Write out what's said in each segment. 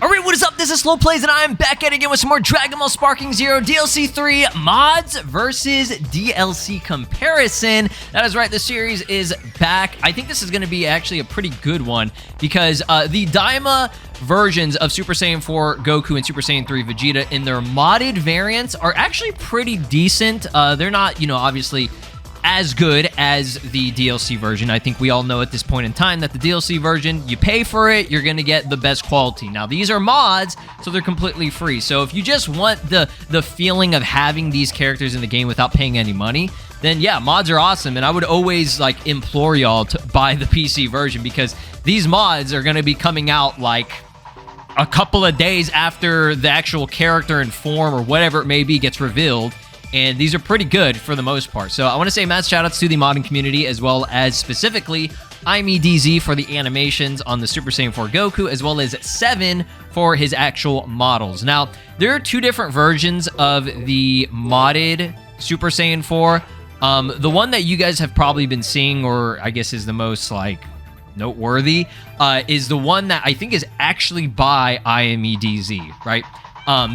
Alright, what is up? This is SLOplays, and I'm back at it again with some more Dragon Ball Sparking Zero DLC 3 mods versus DLC comparison. That is right, the series is back. I think this is going to be actually a pretty good one because the Daima versions of Super Saiyan 4 Goku and Super Saiyan 3 Vegeta in their modded variants are actually pretty decent. They're not, obviously as good as the DLC version. I think we all know at this point in time that the DLC version, you pay for it, you're gonna get the best quality. Now, these are mods, so they're completely free. So if you just want the feeling of having these characters in the game without paying any money, then yeah, mods are awesome. And I would always implore y'all to buy the PC version because these mods are gonna be coming out like a couple of days after the actual character and form or whatever it may be gets revealed. And these are pretty good for the most part. So I want to say mass shoutouts to the modding community, as well as specifically IMEDZ for the animations on the Super Saiyan 4 Goku, as well as 7 for his actual models. Now, there are two different versions of the modded Super Saiyan 4. The one that you guys have probably been seeing, or I guess is the most noteworthy, is the one that I think is actually by IMEDZ, right?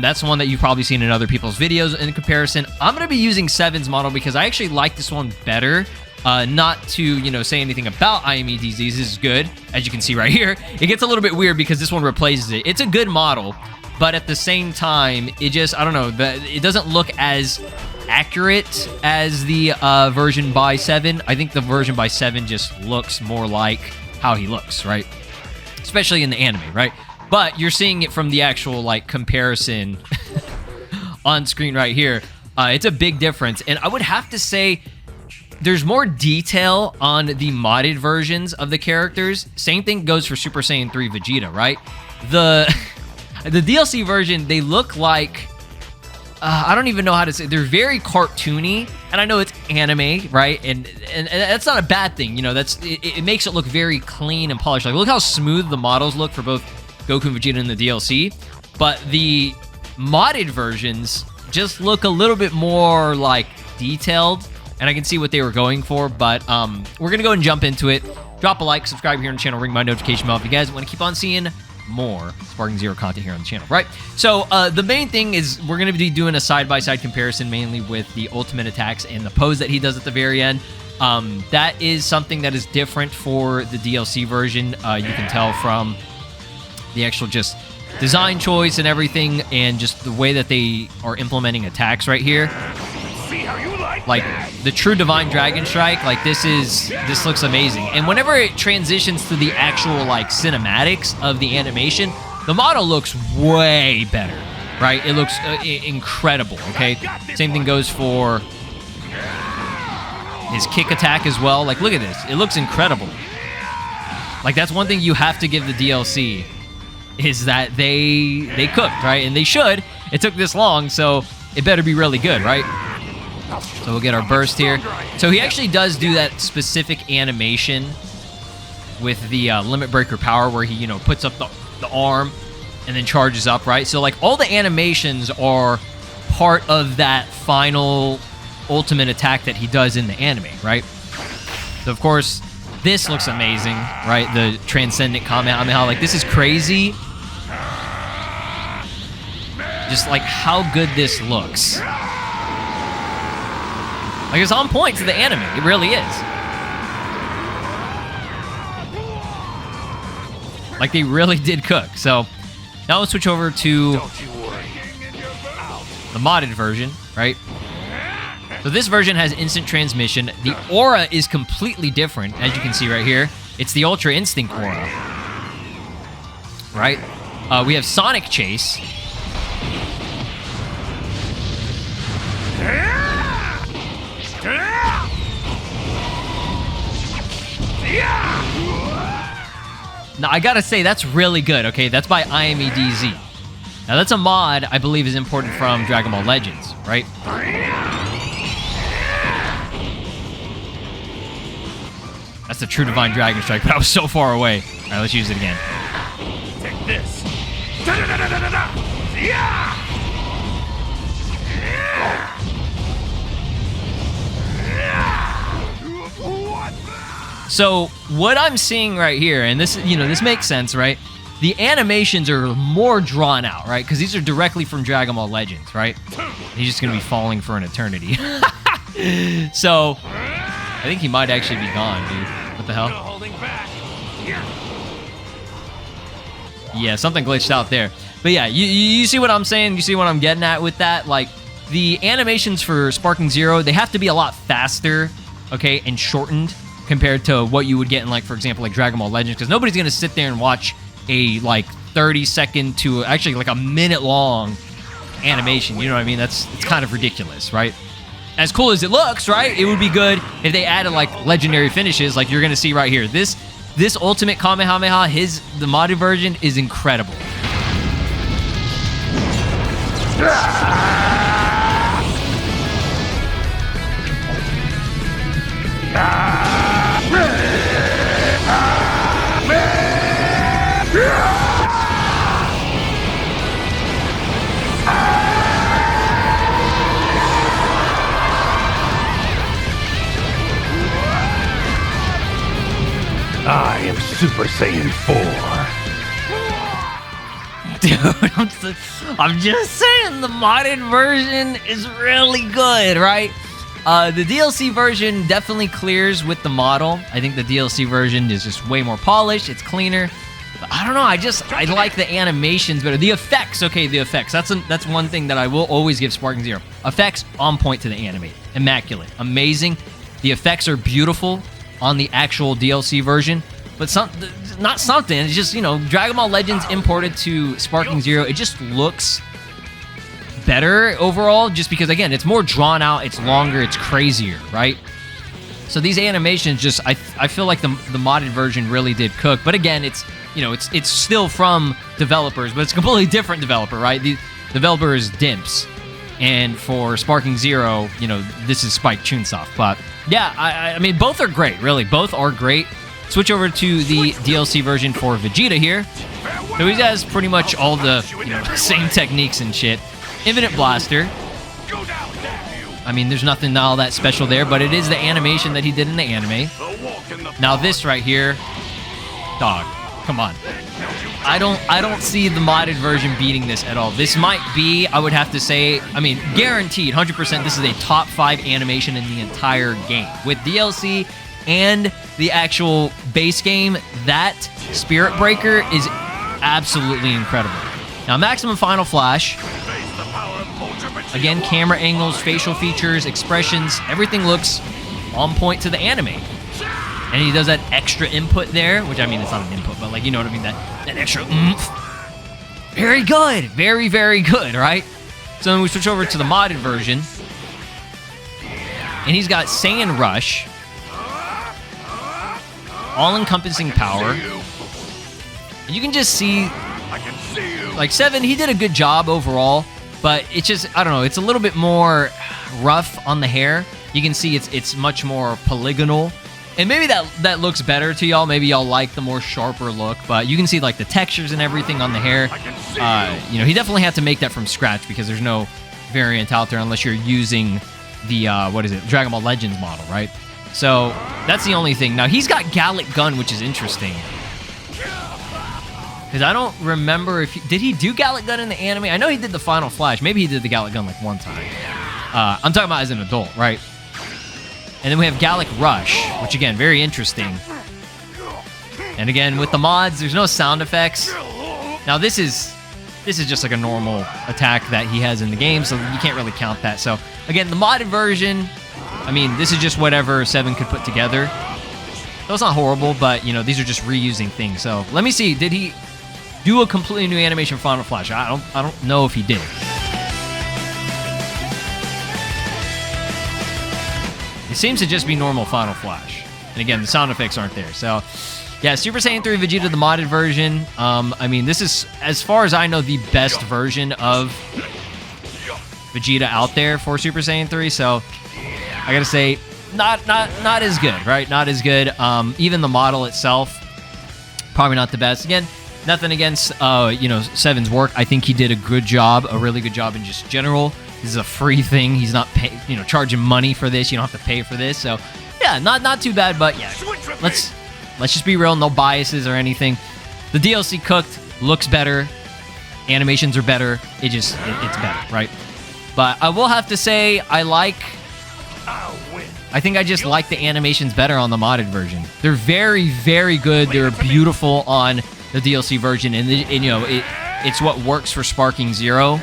That's the one that you've probably seen in other people's videos. In comparison, I'm going to be using 7's model because I actually like this one better. Not to, say anything about IMEDZ. This is good. As you can see right here, it gets a little bit weird because this one replaces it. It's a good model, but at the same time, it just, I don't know, it doesn't look as accurate as the version by 7. I think the version by 7 just looks more like how he looks, right? Especially in the anime, right? But you're seeing it from the actual, comparison on screen right here. It's a big difference. And I would have to say there's more detail on the modded versions of the characters. Same thing goes for Super Saiyan 3 Vegeta, right? The DLC version, they look like... I don't even know how to say. They're very cartoony, and I know it's anime, right? And that's not a bad thing. It makes it look very clean and polished. Look how smooth the models look for both Goku and Vegeta in the DLC, but the modded versions just look a little bit more detailed, and I can see what they were going for. But we're gonna go and jump into it. Drop a like, subscribe here on the channel, ring my notification bell if you guys want to keep on seeing more Sparking Zero content here on the channel, right? So the main thing is we're going to be doing a side-by-side comparison, mainly with the ultimate attacks and the pose that he does at the very end. That is something that is different for the DLC version. You can tell from the actual just design choice and everything, and just the way that they are implementing attacks right here. The true Divine Dragon Strike, this looks amazing. And whenever it transitions to the actual cinematics of the animation, the model looks way better, right? It looks incredible, okay? Same thing goes for his kick attack as well. Look at this. It looks incredible. That's one thing you have to give the DLC, is that they cooked, right? And they should. It took this long, so it better be really good, right? So we'll get our burst here. So he actually does do that specific animation with the limit breaker power where he, puts up the arm and then charges up, right? So all the animations are part of that final ultimate attack that he does in the anime, right? So of course, this looks amazing, right? The Transcendent Kamehameha, this is crazy. Just how good this looks. It's on point to the anime. It really is. They really did cook. So now let's switch over to the modded version, right? So this version has instant transmission. The aura is completely different, as you can see right here. It's the Ultra Instinct aura, right? We have Sonic Chase. Now, I gotta say, that's really good, okay? That's by IMEDZ. Now, that's a mod I believe is imported from Dragon Ball Legends, right? That's the true Divine Dragon Strike, but I was so far away. All right, let's use it again. Take this. Yeah! So what I'm seeing right here, and this, this makes sense, right? The animations are more drawn out, right? Because these are directly from Dragon Ball Legends, right? He's just gonna be falling for an eternity. So I think he might actually be gone, dude. What the hell? Yeah, something glitched out there. But yeah, you see what I'm saying? You see what I'm getting at with that? Like, the animations for Sparking Zero, they have to be a lot faster, okay, and shortened compared to what you would get in, like, for example, like Dragon Ball Legends, because nobody's going to sit there and watch a, like, 30-second to actually, like, a minute-long animation. You know what I mean? It's kind of ridiculous, right? As cool as it looks, right? It would be good if they added, like, legendary finishes like you're going to see right here. This Ultimate Kamehameha, the modded version, is incredible. I am Super Saiyan 4. Dude, I'm just saying the modded version is really good, right? The DLC version definitely clears with the model. I think the DLC version is just way more polished. It's cleaner. But I don't know. I like the animations better. The effects, okay, the effects. That's one thing that I will always give Sparking Zero. Effects on point to the anime. Immaculate. Amazing. The effects are beautiful on the actual DLC version. But not something. It's just, Dragon Ball Legends imported to Sparking Zero. It just looks better overall, just because, again, it's more drawn out, it's longer, it's crazier, right? So these animations just, I feel like the modded version really did cook. But again, it's still from developers, but it's a completely different developer, right? The developer is Dimps. And for Sparking Zero, this is Spike Chunsoft. But yeah, I mean, both are great, really. Both are great. Switch over to the DLC version for Vegeta here. So he has pretty much all the same techniques and shit. Infinite Blaster. I mean, there's nothing all that special there, but it is the animation that he did in the anime. Now this right here, dog, come on. I don't see the modded version beating this at all. This might be, I would have to say, I mean, guaranteed, 100%, this is a top 5 animation in the entire game. With DLC and the actual base game, that Spirit Breaker is absolutely incredible. Now, Maximum Final Flash. Again, camera angles, facial features, expressions, everything looks on point to the anime. And he does that extra input there, which, I mean, it's not an input, but, like, you know what I mean, that extra oomph. Very good. Very, very good, right? So then we switch over to the modded version. And he's got Saiyan Rush. All-encompassing power. And you can just see, like, 7, he did a good job overall, but it's just, I don't know, it's a little bit more rough on the hair. You can see it's much more polygonal. And maybe that looks better to y'all. Maybe y'all like the more sharper look, but you can see, like, the textures and everything on the hair. He definitely had to make that from scratch because there's no variant out there unless you're using the, Dragon Ball Legends model, right? So that's the only thing. Now, he's got Gallic Gun, which is interesting. Because I don't remember did he do Gallic Gun in the anime? I know he did the Final Flash. Maybe he did the Gallic Gun like one time. I'm talking about as an adult, right? And then we have Gallic Rush, which, again, very interesting. And again, with the mods, there's no sound effects. Now, this is just like a normal attack that he has in the game, so you can't really count that. So, again, the modded version, I mean, this is just whatever 7 could put together. So it's not horrible, but, these are just reusing things. So, let me see. Did he do a completely new animation for Final Flash? I don't know if he did. It seems to just be normal Final Flash. And again, the sound effects aren't there. So, yeah, Super Saiyan 3 Vegeta, the modded version. I mean, this is, as far as I know, the best version of Vegeta out there for Super Saiyan 3. So, I gotta say, not as good, right? Not as good. Even the model itself, probably not the best. Again, nothing against 7's work. I think he did a good job, a really good job in just general. This is a free thing. He's not charging money for this. You don't have to pay for this. So, yeah, not too bad, but yeah, let's just be real, no biases or anything. The DLC cooked, looks better, animations are better. It's better, right? But I will have to say I think I just like the animations better on the modded version. They're very, very good. They're beautiful on the DLC version, and you know it's what works for Sparking Zero.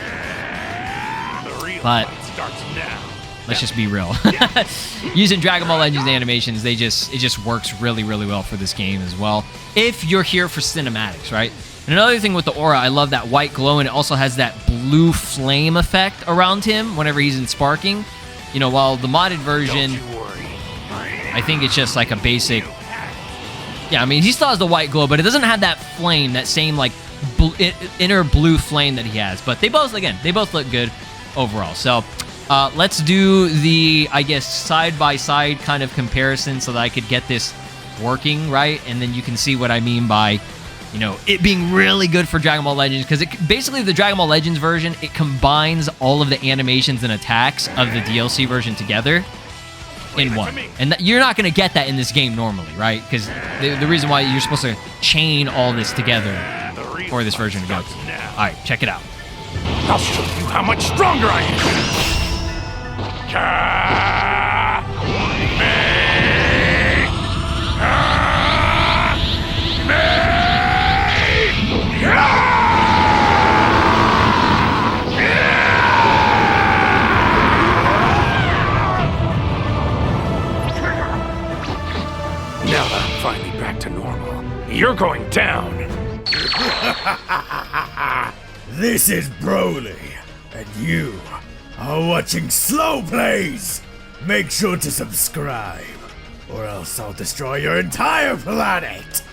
But let's just be real. Using Dragon Ball Legends animations, it just works really, really well for this game as well. If you're here for cinematics, right? And another thing with the aura, I love that white glow, and it also has that blue flame effect around him whenever he's in Sparking. You know, while the modded version, I think it's just like a basic... Yeah, I mean, he still has the white glow, but it doesn't have that flame, that same, like, inner blue flame that he has. But they both look good overall. So, let's do the, I guess, side-by-side kind of comparison so that I could get this working, right? And then you can see what I mean by, you know, it being really good for Dragon Ball Legends, because basically the Dragon Ball Legends version, it combines all of the animations and attacks of the DLC version together in one. And you're not going to get that in this game normally, right? Because the reason why you're supposed to chain all this together for this version to go. All right, check it out. I'll show you how much stronger I Now that I'm finally back to normal, you're going down. This is Broly, and you are watching SLOplays. Make sure to subscribe, or else I'll destroy your entire planet.